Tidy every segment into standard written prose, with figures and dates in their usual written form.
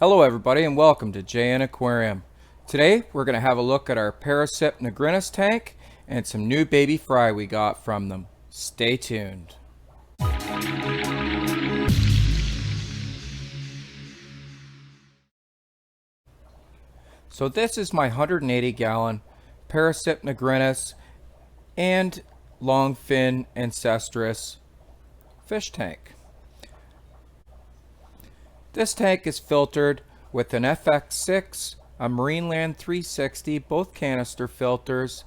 Hello everybody and welcome to JN Aquarium. Today we're going to have a look at our Paracypichromis tank and some new baby fry we got from them. Stay tuned. So this is my 180 gallon Paracypichromis and longfin ancestris fish tank. This tank is filtered with an FX6, a Marineland 360, both canister filters,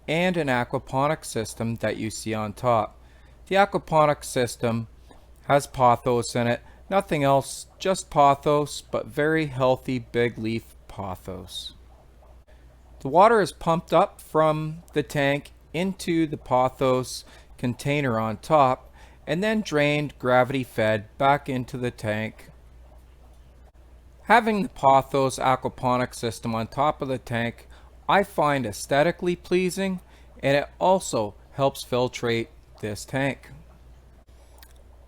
and an aquaponics system that you see on top. The aquaponics system has pothos in it, nothing else, just pothos, but very healthy big leaf pothos. The water is pumped up from the tank into the pothos container on top, and then drained gravity fed back into the tank. Having the pothos aquaponics system on top of the tank I find aesthetically pleasing, and it also helps filtrate this tank.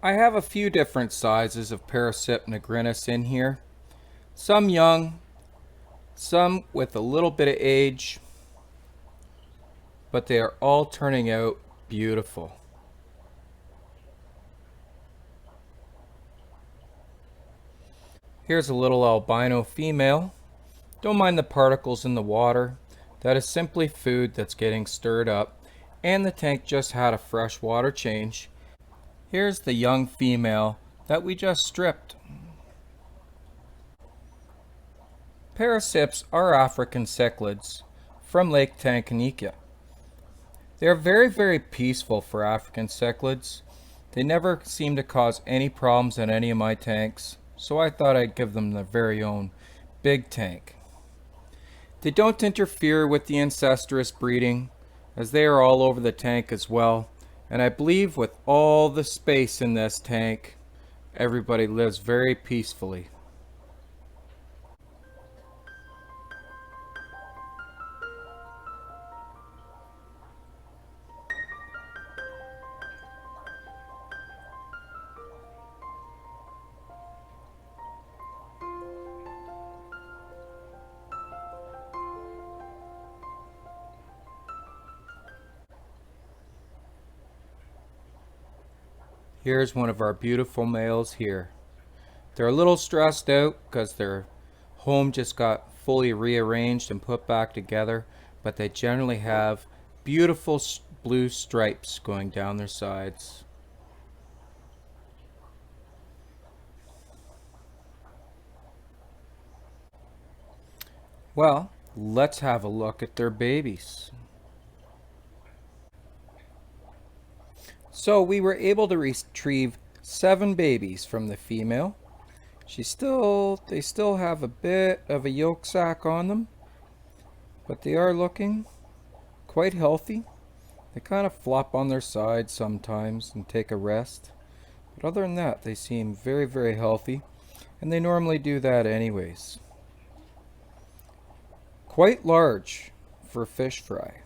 I have a few different sizes of Paracypichromis in here, some young, some with a little bit of age, but they are all turning out beautiful. Here's a little albino female. Don't mind the particles in the water. That is simply food that's getting stirred up, and the tank just had a fresh water change. Here's the young female that we just stripped. Paracyps are African cichlids from Lake Tanganyika. They are very peaceful for African cichlids. They never seem to cause any problems in any of my tanks, so I thought I'd give them their very own big tank. They don't interfere with the ancestris breeding, as they are all over the tank as well, and I believe with all the space in this tank, everybody lives very peacefully. Here's one of our beautiful males here. They're a little stressed out because their home just got fully rearranged and put back together, but they generally have beautiful blue stripes going down their sides. Well, let's have a look at their babies. So we were able to retrieve 7 babies from the female. They still have a bit of a yolk sac on them, but they are looking quite healthy. They kind of flop on their sides sometimes and take a rest, but other than that they seem very healthy, and they normally do that anyways. Quite large for fish fry.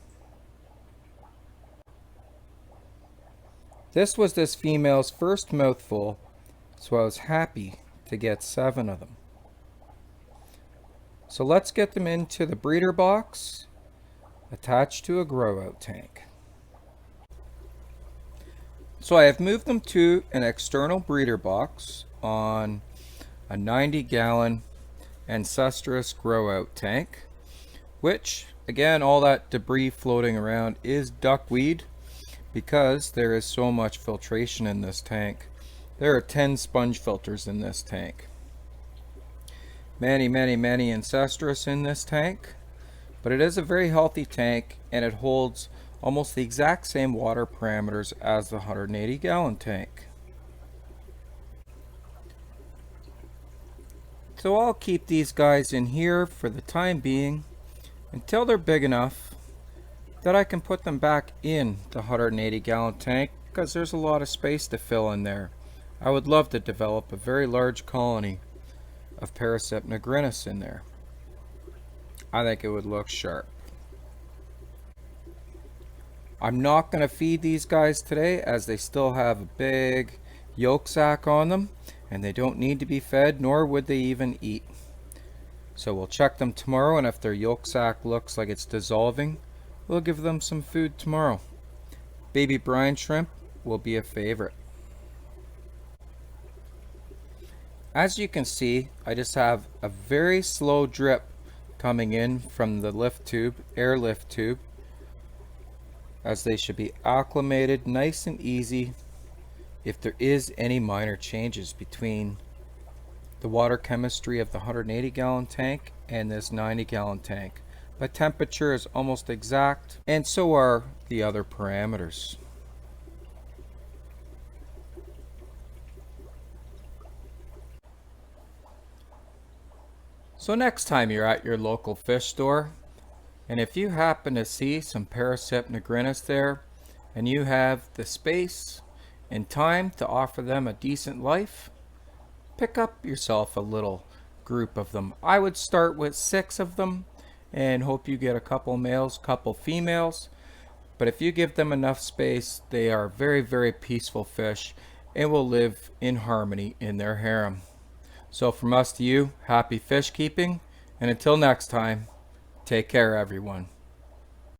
This was this female's first mouthful, so I was happy to get 7 of them. So let's get them into the breeder box attached to a grow out tank. So I have moved them to an external breeder box on a 90 gallon ancestris grow out tank, which again, all that debris floating around is duckweed. Because there is so much filtration in this tank. There are 10 sponge filters in this tank. Many ancestris in this tank, but it is a very healthy tank, and it holds almost the exact same water parameters as the 180 gallon tank. So I'll keep these guys in here for the time being until they're big enough that I can put them back in the 180 gallon tank, because there's a lot of space to fill in there. I would love to develop a very large colony of Paracypichromis in there. I think it would look sharp. I'm not going to feed these guys today, as they still have a big yolk sac on them, and they don't need to be fed, nor would they even eat. So we'll check them tomorrow, and if their yolk sac looks like it's dissolving, we'll give them some food tomorrow. Baby brine shrimp will be a favorite. As you can see, I just have a very slow drip coming in from the lift tube, air lift tube, as they should be acclimated nice and easy if there is any minor changes between the water chemistry of the 180-gallon tank and this 90-gallon tank. My temperature is almost exact, and so are the other parameters. So next time you're at your local fish store, and if you happen to see some Paracyp nigrinnis there, and you have the space and time to offer them a decent life, pick up yourself a little group of them. I would start with 6 of them and hope you get a couple males, couple females. But if you give them enough space, they are very, very peaceful fish and will live in harmony in their harem. So from us to you, happy fish keeping, and until next time, take care everyone.